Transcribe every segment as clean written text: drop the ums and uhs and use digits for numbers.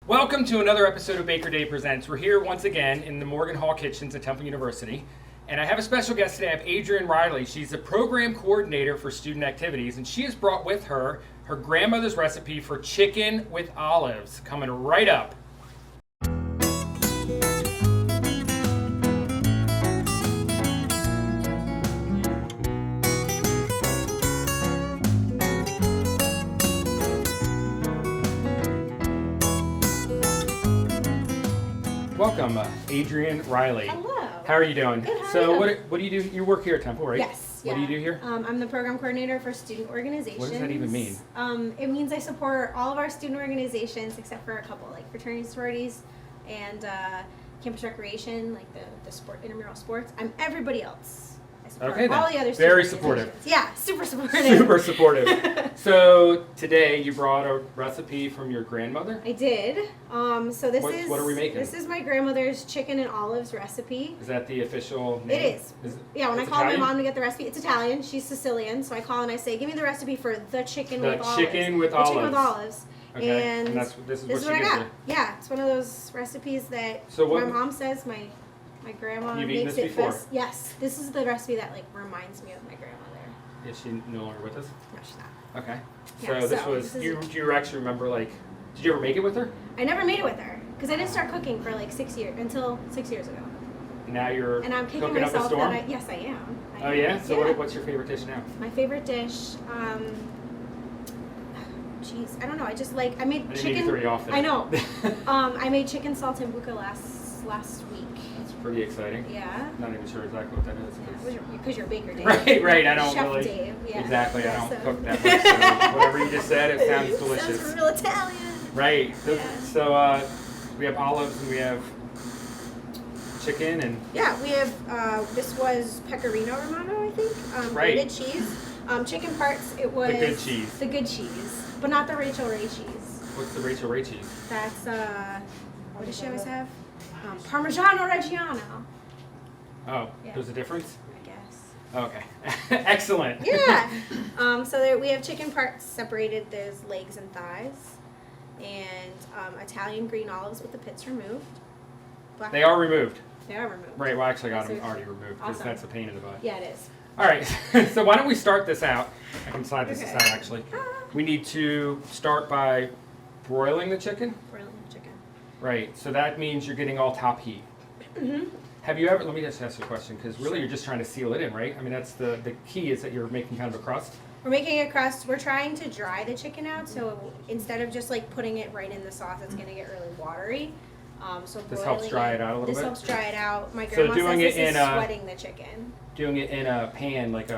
Welcome to another episode of Baker Day Presents. We're here once again in the Morgan Hall Kitchens at Temple University. And I have a special guest today. I have Adriane Reilly. She's the program coordinator for student activities, and she has brought with her her grandmother's recipe for chicken with olives. Coming right up. Welcome, Adriane Reilly. Hello. How are you doing? Good, how are So you? what do you do? You work here at Temple, right? Yes. What do you do here? I'm the program coordinator for student organizations. What does that even mean? It means I support all of our student organizations except for a couple, like fraternities, sororities, and campus recreation, like the sport, intramural sports. I'm everybody else. I support Okay, then. all the other Very student supportive. organizations. Yeah, super supportive. Super supportive. So today you brought a recipe from your grandmother? I did. So this is What are we making? This is my grandmother's chicken and olives recipe. Is that the official name? It is. Yeah, when I it's call Italian? my mom to get the recipe, it's Italian. She's Sicilian, so I call and I say, "Give me the recipe for the chicken with olives." Chicken with the olives. chicken with olives. Okay. And this is this is what what I she gives got. Yeah, it's one of those recipes that So what- my mom says my grandma You've eaten makes this it before? best. Yes, this is the recipe that like reminds me of my grandmother. you? Is she no longer with us? No, she's not. Okay. Yeah, So this so was, this is- do you actually remember, like, did you ever make it with her? I never made it with her because I didn't start cooking for like 6 years until 6 years ago. Now you're And I'm kicking cooking up a myself storm? that yes, I am. I Oh am. yeah? So what's your favorite dish now? My favorite dish, jeez, I don't know. I just like I made I didn't chicken. mean to throw you off there. I know. I made chicken saltimbocca last week. That's pretty exciting. Yeah. Not even sure exactly what that is. 'cause- Because you're Baker Dave. Right. I don't Chef really. Dave. Yeah. Exactly. Yeah, I don't so- cook that much. So whatever you just said, it sounds delicious. Sounds real Italian. Right. Yeah. So we have olives and we have chicken and Yeah, we have. This was pecorino romano, I think. Right. Grated cheese. Chicken parts. It was the good cheese. The good cheese, but not the Rachel Ray cheese. What's the Rachel Ray cheese? That's what does she always have? Parmigiano Reggiano. Oh, Yeah. there's a difference? I guess. Okay. Excellent. Yeah. So there, we have chicken parts separated. There's legs and thighs, and Italian green olives with the pits removed. Black They are removed. They are removed. Right, well, I actually got So- them already removed because Awesome. that's a pain in the butt. Yeah, it is. All right, so why don't we start this out? I can slide this Okay. aside, actually. We need to start by broiling the chicken. Broiling chicken. Right, so that means you're getting all top heat. Mm-hmm. Have you ever, let me just ask you a question, because really you're just trying to seal it in, right? I mean, that's the key is that you're making kind of a crust. We're making a crust. We're trying to dry the chicken out, so instead of just like putting it right in the sauce, it's gonna get really watery. So This helps broiling dry it out a little This bit? helps dry it out. My So grandma doing says it this in is a- sweating the chicken. Doing it in a pan, like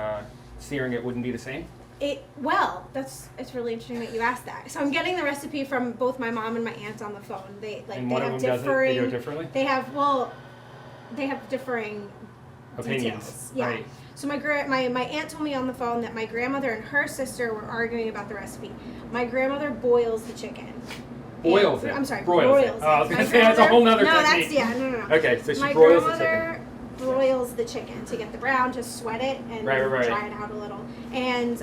searing it wouldn't be the same? It's really interesting that you asked that. So I'm getting the recipe from both my mom and my aunt on the phone. They And they one have of them does it, differing. they do it differently? They have differing Opinions, details. Yeah. right. So my aunt told me on the phone that my grandmother and her sister were arguing about the recipe. My grandmother boils the chicken. Boils And- it? I'm sorry, Broils it. Oh, I was My gonna say, that's a whole nother No, technique. no. Okay, so she My broils the chicken. grandmother broils the chicken to get the brown, to sweat it and Right. dry it out a little. And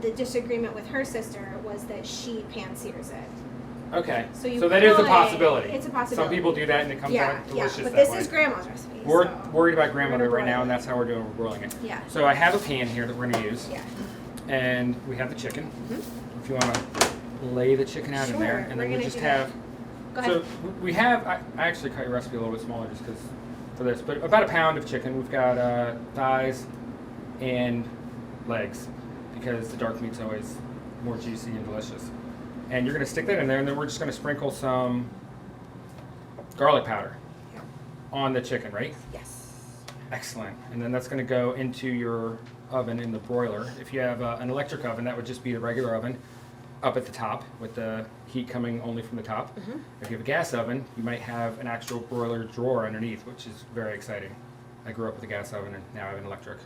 the disagreement with her sister was that she pan sears it. Okay, So you that is a could- possibility. it's a possibility. Some people do that and it comes out delicious but that this way. is grandma's recipe. We're so worried about grandmother we're right now, broil and it. that's how we're doing. We're broiling it. Yeah. So I have a pan here that we're going to use, Yeah. and we have the chicken. Mhm. If you want to lay the chicken out in there, Sure, and we're then we gonna just do that. have. Go ahead. So we have. I actually cut your recipe a little bit smaller just because for this, but about a pound of chicken. We've got thighs and legs because the dark meat's always more juicy and delicious. And you're going to stick that in there, and then we're just going to sprinkle some garlic powder Yeah. on the chicken, right? Yes. Excellent. And then that's going to go into your oven in the broiler. If you have an electric oven, that would just be the regular oven up at the top with the heat coming only from the top. Mhm. If you have a gas oven, you might have an actual broiler drawer underneath, which is very exciting. I grew up with a gas oven and now I have an electric.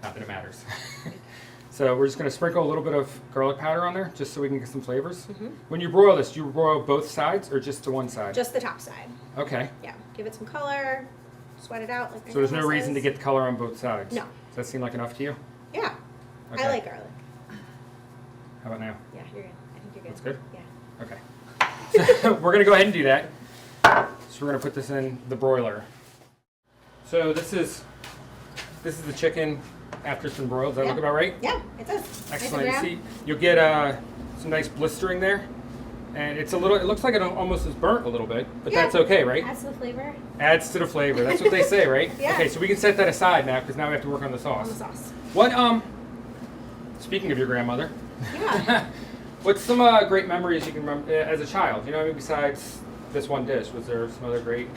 Not that it matters. So we're just going to sprinkle a little bit of garlic powder on there just so we can get some flavors. Mhm. When you broil this, do you broil both sides or just the one side? Just the top side. Okay. Yeah. Give it some color. Sweat it out. Like my So there's no grandma reason to says. get the color on both sides? No. Does that seem like enough to you? Yeah. Okay. I like garlic. How about now? Yeah, you're good. I think you're good. That's good? Yeah. Okay. So we're gonna go ahead and do that. So we're gonna put this in the broiler. So this is the chicken after it's been broiled. Does that look about right? Yeah, it does. Excellent. Nice and See, you'll get some nice blistering there, and it's a little. It looks like it almost is burnt a little bit, but that's okay, right? Adds to the flavor. Adds to the flavor. That's what they say, right? Yeah. Okay, so we can set that aside now because now we have to work on the sauce. On the sauce. What Speaking of your grandmother. Yeah. What's some great memories you can remember as a child? You know, I mean, besides this one dish, was there some other great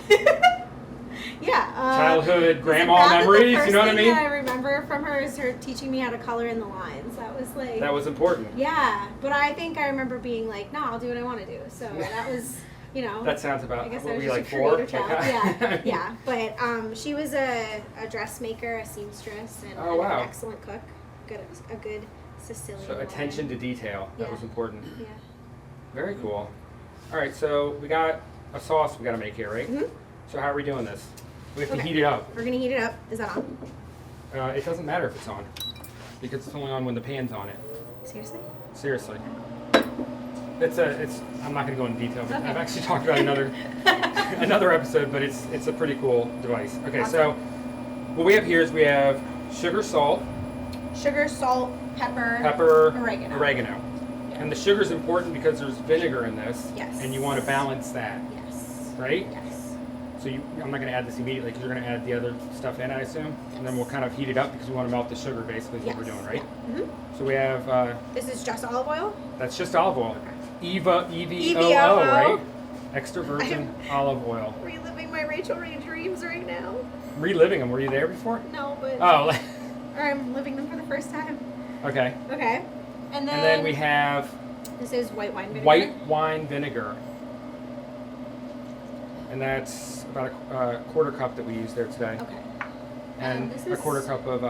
Yeah. childhood grandma memories? You know what I mean? That I remember from her is her teaching me how to color in the lines. That was like. That was important. Yeah, but I think I remember being like, "No, I'll do what I want to do." So that was, you know. That sounds about. I guess what I was were you, just like a 4? creative child. Yeah, yeah. But she was a dressmaker, a seamstress, and Oh, wow. an excellent cook. A good Sicilian. So attention to detail. That was important. Yeah. Very cool. All right, so we got a sauce we got to make here, right? Mhm. So how are we doing this? We have to Okay. heat it up. We're gonna heat it up. Is that on? It doesn't matter if it's on, because it's only on when the pan's on it. Seriously? Seriously. I'm not going to go into detail, but Okay. I've actually talked about another episode, but it's a pretty cool device. Okay, Awesome. so what we have here is we have sugar, salt, Sugar, salt, pepper, oregano. Yeah. And the sugar is important because there's vinegar in this, Yes. and you want to balance that, Yes. right? Yes. So I'm not going to add this immediately because you're going to add the other stuff in, I assume, and then we'll kind of heat it up because we want to melt the sugar. Basically, is what we're doing, right? Mhm. So we have This is just olive oil. that's just olive oil, EVOO, EVOO. right? Extra virgin olive oil. Reliving my Rachel Ray dreams right now. Reliving them. Were you there before? No, but Oh, or I'm living them for the first time. okay. Okay. And And then we have this is white wine vinegar. white wine vinegar. And that's about a quarter cup that we use there today. Okay. And this a is quarter cup of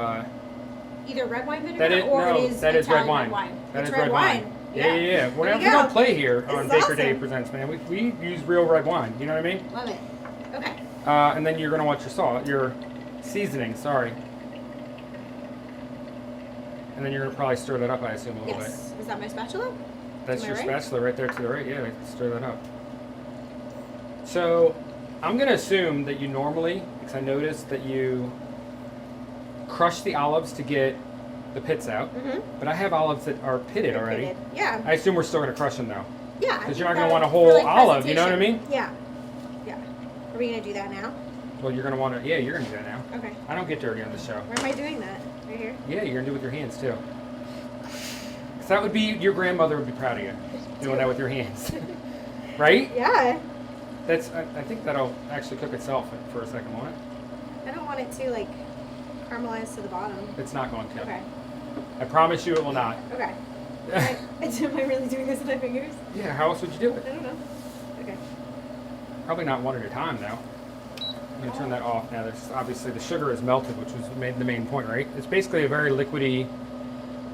either red wine vinegar that is or no, it is that is red Italian wine. That It's is red wine. Yeah. There you We go. don't play here This on is Baker Day awesome. Presents, man. We use real red wine. You know what I mean? Love it. Okay. And then you're gonna want your seasoning. Sorry. And then you're gonna probably stir that up, I assume, a little bit. Yes. Is that my spatula? That's Am I your right? spatula right there to the right. Yeah, stir that up. So I'm gonna assume that you normally, because I noticed that you crush the olives to get the pits out, Mm-hmm. but I have olives that are pitted already. Yeah. I assume we're still gonna crush them though, Yeah. because you're not gonna want a whole olive. You know what I mean? Yeah. Yeah. Are we gonna do that now? Well, you're gonna want to. Yeah, you're gonna do that now. Okay. I don't get dirty on this show. Where am I doing that? Right here? Yeah, you're gonna do it with your hands too. 'Cause that would be your grandmother would be proud of you doing that with your hands, right? Yeah. That's. I think that'll actually cook itself for a second, won't it? I don't want it to like caramelize to the bottom. It's not going to. Okay. I promise you, it will not. Okay. Am I really doing this with my fingers? Yeah. How else would you do I it? don't know. Okay. Probably not one at a time, though. I'm gonna turn that off now. There's obviously the sugar is melted, which was the main point, right? It's basically a very liquidy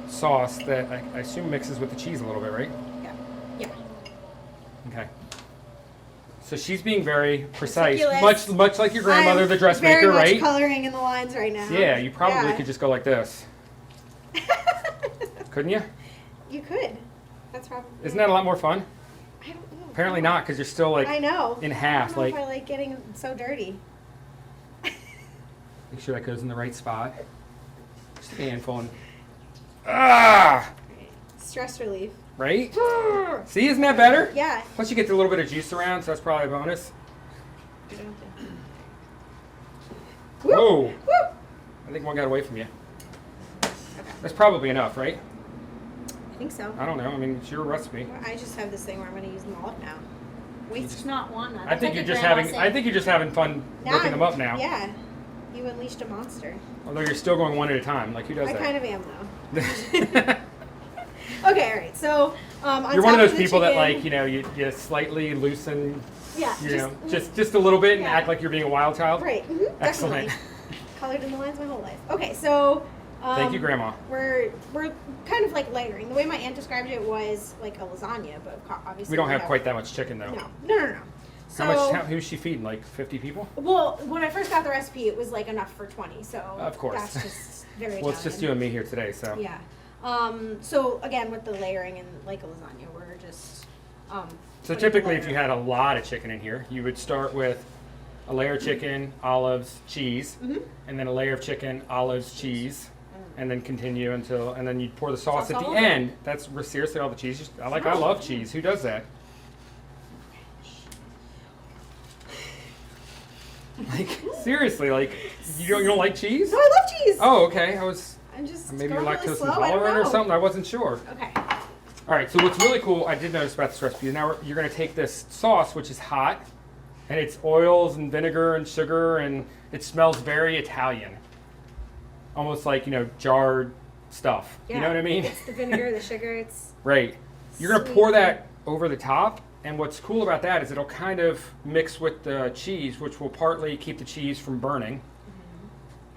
sauce that I assume mixes with the cheese a little bit, right? Yeah. Yeah. Okay. So she's being very precise, Meticulous. much like your grandmother, I'm the dressmaker, very much right? coloring in the lines right now. Yeah, you probably Yeah. could just go like this, couldn't you? You could. That's probably. Isn't that a lot more fun? I don't know. Apparently not, because you're still I like know. in I half. don't know Like, if I like getting so dirty. make sure that goes in the right spot. Just a handful. And, ah, Stress relief. right? See, isn't that better? Yeah. Plus, you get a little bit of juice around, so that's probably a bonus. Whoa! Woo! I think one got away from you. That's probably enough, right? I think so. I don't know. I mean, it's your recipe. I just have this thing where I'm going to use them all up now. Waste not, want none. I think That's you're like just your grandma having. said. I think you're just having fun looking them up now. Yeah. You unleashed a monster. Although you're still going one at a time. Like who does I that? kind of am though. Okay, all right. So on You're one of top those the people that chicken- you slightly loosen, Yeah. just a little bit and Yeah. act like you're being a wild child. Right. Excellent. Definitely. Colored in the lines my whole life. Okay, so. Thank you, Grandma. We're kind of like layering. The way my aunt described it was like a lasagna, but obviously We don't have quite that much chicken though. No. So, Who's she feeding? Like 50 people? well, when I first got the recipe, it was like enough for 20. So Of course. that's just very. Well, it's just you and me here today, so. Yeah. So again, with the layering and like a lasagna, we're just So typically, if you had a lot of chicken in here, you would start with a layer of chicken, olives, cheese, and then a layer of chicken, olives, cheese, and then continue until, and then you pour the sauce at the end. That's seriously all the cheese. I love cheese. Who does that? Like seriously, like you don't like cheese? No, I love cheese. Oh, okay. I'm just Maybe you're going lactose really slow. I don't intolerant or know. something. I wasn't sure. Okay. All right, so what's really cool, I did notice about this recipe, now you're going to take this sauce, which is hot, and it's oils and vinegar and sugar, and it smells very Italian. Almost like, jarred stuff. Yeah, You know what I mean? It's the vinegar, the sugar. It's Right. You're going to sweet. pour that over the top, and what's cool about that is it'll kind of mix with the cheese, which will partly keep the cheese from burning,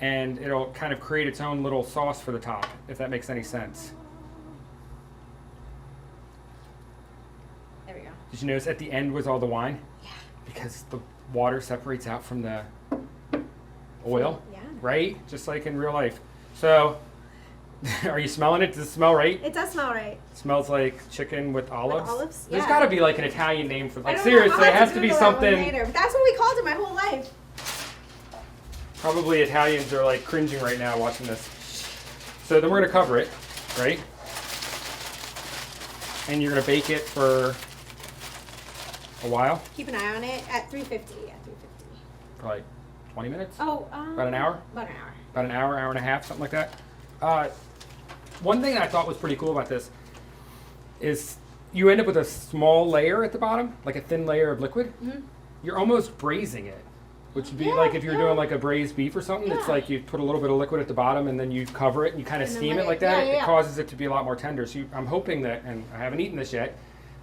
and it'll kind of create its own little sauce for the top, if that makes any sense. There we go. Did you notice at the end was all the wine? Yeah. Because the water separates out from the oil, Yeah. right? Just like in real life. So, are you smelling it? Does it smell right? It does smell right. It smells like chicken with olives. olives? There's Yeah. got to be like an Italian name for I like don't know. seriously. I'll It have has to be Google that one something. later, but that's what we called it my whole life. Probably Italians are like cringing right now watching this. So then we're gonna cover it, right? And you're gonna bake it for a while, Keep an eye on it at 350. Yeah, 350. for like 20 minutes, Oh, about an hour. About an hour. About an hour, hour and a half, something like that. One thing I thought was pretty cool about this is you end up with a small layer at the bottom, like a thin layer of liquid. You're almost braising it, which would be Yeah, like if you're yeah. doing like a braised beef or something. It's Yeah. like you put a little bit of liquid at the bottom and then you cover it and you kind of And then steam let it like it- that. yeah, yeah, It yeah. causes it to be a lot more tender. So I'm hoping that, and I haven't eaten this yet,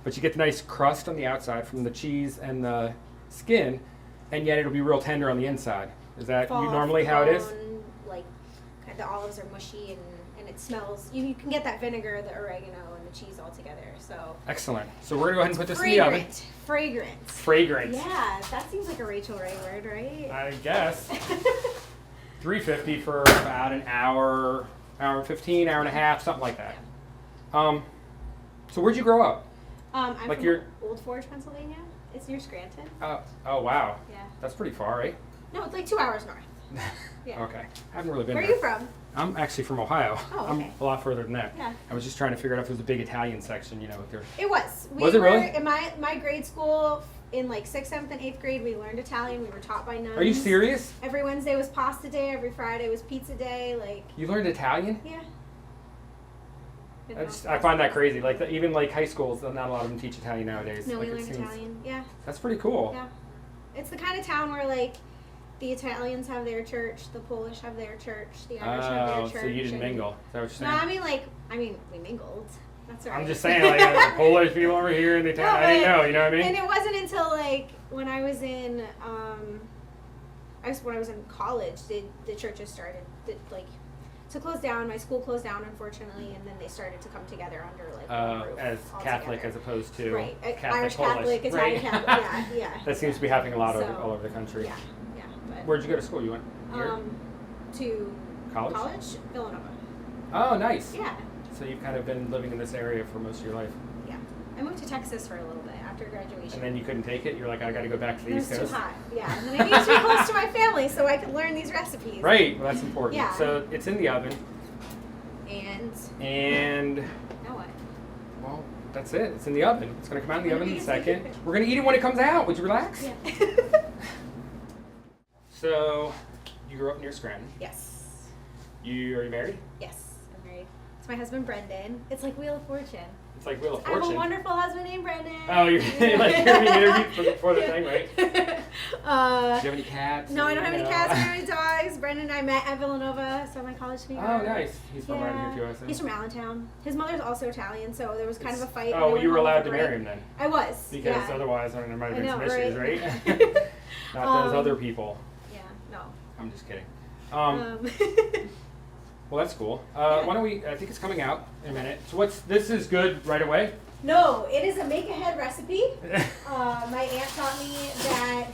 but you get the nice crust on the outside from the cheese and the skin, and yet it'll be real tender on the inside. Is that Fall off normally the how it is? bone, Like, the olives are mushy and it smells. You can get that vinegar, the oregano, and the cheese all together. So Excellent. So we're gonna go ahead and put this in the oven. fragrant. Fragrant. Yeah, that seems like a Rachel Ray word, right? I guess. 350 for about an hour, hour and 15, hour and a half, something like that. So where'd you grow up? I'm Like from you're- Old Forge, Pennsylvania. It's near Scranton. Oh wow. Yeah. That's pretty far, right? No, it's like 2 hours north. Yeah. Okay. I haven't really been Where are there. you from? I'm actually from Ohio. Oh, I'm okay. a lot further than that. Yeah. I was just trying to figure out if there was a big Italian section, with their... It was. We Was it were, really? In my grade school, in like 6th, 7th, and 8th grade, we learned Italian. We were taught by nuns. Are you serious? Every Wednesday was pasta day. Every Friday was pizza day. Like, You learned Italian? yeah. I find that crazy. Like even like high schools, not a lot of them teach Italian nowadays. No, Like, we it learned seems- Italian. Yeah, That's pretty cool. yeah. It's the kind of town where like the Italians have their church, the Polish have their church, the Irish have their Oh, church. so you didn't and- mingle? Is that what you're No, saying? I mean, we mingled. That's right. I'm just saying, like, the Polish people over here and the Italian. I didn't know, you know what I mean? And it wasn't until like when I was in, when I was in college, the churches started to close down. My school closed down, unfortunately, and then they started to come together under like one roof As all Catholic together. as opposed to Right, Irish Polish. Catholic, Italian right? Catholic, yeah. That seems to be happening a lot So, all over the country. Yeah, yeah. But, Where'd you go to school? You went here? To College? Villanova. Oh, nice. Yeah, So you've kind of been living in this area for most of your life. yeah. I moved to Texas for a little bit after graduation. And then you couldn't take it? You're like, I got to go back to the It East was too Coast? hot, yeah. And then I needed to be close to my family so I could learn these recipes. Right, well, that's important. Yeah. So it's in the oven. And And, now what? well, that's it. It's in the oven. It's going to come out in the When oven are in we a gonna second. take it? We're going to eat it when it comes out. Would you relax? Yeah. So, you grew up near Scranton. Yes. Are you married? Yes, I'm married. It's my husband Brendan. It's like Wheel of Fortune. It's like Wheel of I have Fortune. a wonderful husband named Brendan. Oh, you're like you're being interviewed for the thing, right? Do you Uh, have any cats? no, I don't have any No. cats. I don't have any dogs. Brendan and I met at Villanova, so my college Oh, sweetheart. nice. He's from around here too, I assume. He's from Allentown. His mother's also Italian, so there was kind of a fight. Oh, when I you were went home allowed for to break. marry him then? I was. Because yeah. otherwise, there might have I been know, some issues, right? right? Not those Um, other people. Yeah, no. I'm just kidding. Um, Well, that's cool. Why don't we? I think it's coming out in a minute. So this is good right away. no, it is a make-ahead recipe. My aunt taught me that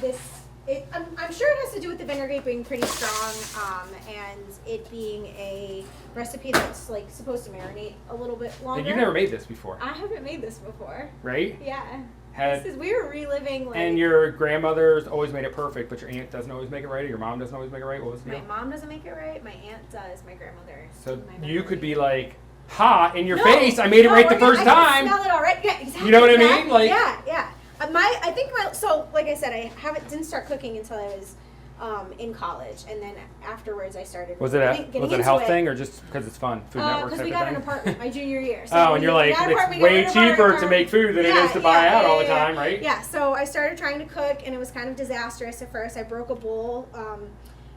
I'm sure it has to do with the vinegar being pretty strong, and it being a recipe that's like supposed to marinate a little bit longer. And you've never made this before, I haven't made this before. right? Yeah. Had, This is, we were reliving like. and your grandmother's always made it perfect, but your aunt doesn't always make it right, or your mom doesn't always make it right. What was the My deal? mom doesn't make it right. My aunt does. My grandmother. So my you mother. could be like, "Ha! In your No, face, I made it no, right the we're gonna- first I time." can smell it already. Yeah, exactly. You know what I Yeah, mean? Like- yeah. I think so like I said, didn't start cooking until I was in college, and then afterwards I started. Was it getting a into health it. thing, or just because it's fun? Food Network Because type we of got thing? an apartment my junior year. So Oh, and you're like, we got an apartment, it's we got way an cheaper to apartment. make food than it is to buy out all the time, right? Yeah, so I started trying to cook, and it was kind of disastrous at first. I broke a bowl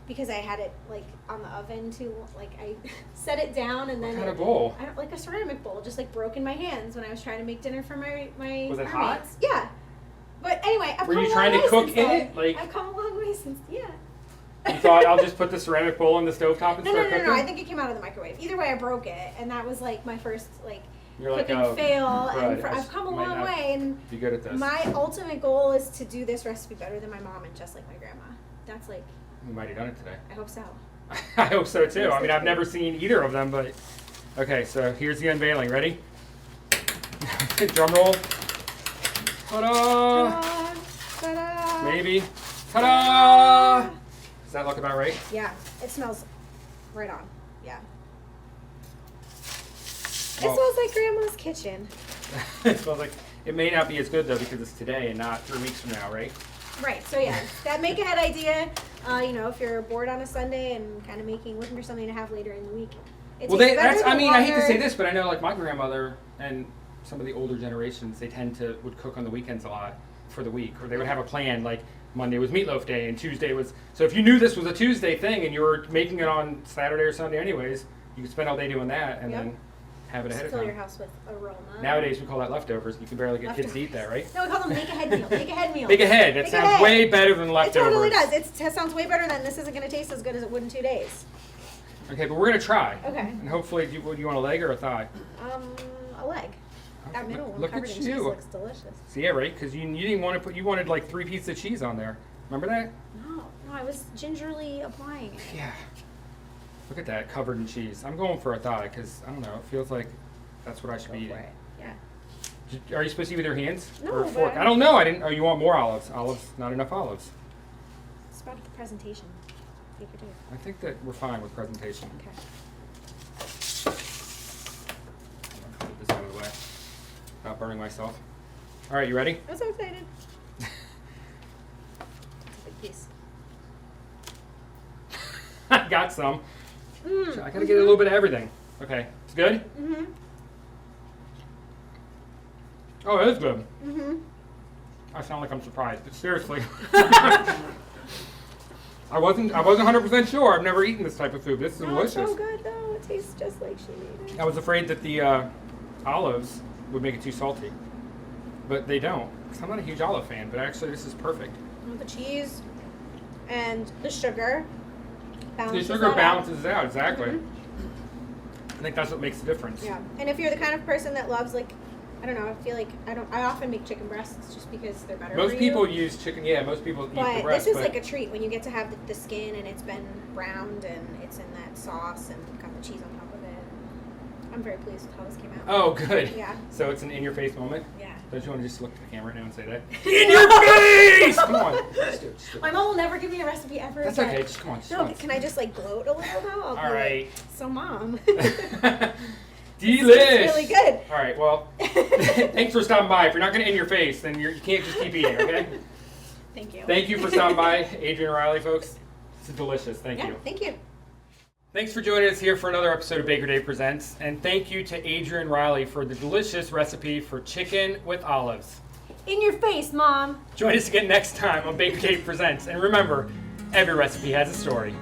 because I had it like on the oven too. Like I set it down, and then What kind of bowl? I don't like a ceramic bowl, just like broke in my hands when I was trying to make dinner for my Was it hot? roommates. Yeah. But anyway, I've Were come you a trying long to way cook since in then. it? Like- I've come a long way since, yeah. You thought I'll just put the ceramic bowl on the stovetop and No, start cooking? I think it came out of the microwave. Either way, I broke it, and that was like my first like You're like, cooking oh, fail. right, And I've come a might long not way, and Be good at this. my ultimate goal is to do this recipe better than my mom and just like my grandma. That's like, We might have done it today. I hope so. I hope so too. Hope I so mean, I've too. never seen either of them, but okay. So here's the unveiling. Ready? Drum roll. Ta-da! Ta-da! Ta-da! Maybe. Ta-da! Does that look about right? Yeah, it smells right on. Yeah. Well- It smells like grandma's kitchen. It smells like it may not be as good though because it's today and not 3 weeks from now, right? Right. So yeah, that make ahead idea. If you're bored on a Sunday and kind of looking for something to have later in the week. It Well, takes better that's. I than mean, I hate to longer- say this, but I know like my grandmother and some of the older generations, they would cook on the weekends a lot for the week, or they would have a plan like Monday was meatloaf day and Tuesday was. So if you knew this was a Tuesday thing and you were making it on Saturday or Sunday anyways, you could spend all day doing that and Yep. then have it ahead of Fill your time. house with aroma. Nowadays we call that leftovers. You can barely get kids to eat that, right? No, we call them make ahead meal. Make ahead meal. Make ahead. That Make sounds ahead. way better than It leftovers. totally does. It sounds way better than this isn't going to taste as good as it would in 2 days. Okay, but we're gonna try. Okay. And hopefully, do you want a leg or a thigh? A leg. That middle one Look covered at in cheese you. looks delicious. See, yeah, right? Because you didn't want to put. You wanted like 3 pieces of cheese on there. Remember that? No, I was gingerly applying it. Yeah. Look at that, covered in cheese. I'm going for a thigh because I don't know. It feels like that's what I should Go be for eating. it. Yeah. Are you supposed to eat with your hands No, or a but fork? I- I don't know. I didn't. Oh, you want more olives? Olives, not enough olives. It's about the presentation. Take your time. I think that we're fine with presentation. Okay. Put this out of the way. Not burning myself. All right, you ready? I'm so excited. It's a big piece. I got some. Mm. I gotta get a little bit of everything. Okay, it's good. Mhm. Oh, it is good. Mhm. I sound like I'm surprised, but seriously. I wasn't 100% sure. I've never eaten this type of food. This is No, it's delicious. so good though. It tastes just like she made it. I was afraid that the olives would make it too salty, but they don't. 'Cause I'm not a huge olive fan, but actually this is perfect. The cheese and the sugar The balances sugar that out. balances it out, exactly. Mhm. I think that's what makes the difference. Yeah, and if you're the kind of person that loves I don't know, I feel like I often make chicken breasts just because they're better. Most for people you. use chicken. Yeah, most people eat the But breast. this is but like a treat when you get to have the skin and it's been browned and it's in that sauce and got the cheese on top of it. I'm very pleased with how this came out. Oh, good. Yeah. So it's an in-your-face moment. Yeah. Don't you want to just look at the camera right now and say that? In your face! Come on. Just do it, just do it. My mom will never give me a recipe ever That's again. okay. Just come on. Just No, once. can I just gloat a little though? I'll be All right. like, so mom. Delish. It's really good. All right. Well, thanks for stopping by. If you're not going to in your face, then you can't just keep eating. Okay. Thank you. Thank you for stopping by, Adriane Reilly, folks. This is delicious. Thank Yeah, you. thank you. Thanks for joining us here for another episode of Baker Dave Presents, and thank you to Adriane Reilly for the delicious recipe for chicken with olives. In your face, mom. Join us again next time on Baker Dave Presents, and remember, every recipe has a story.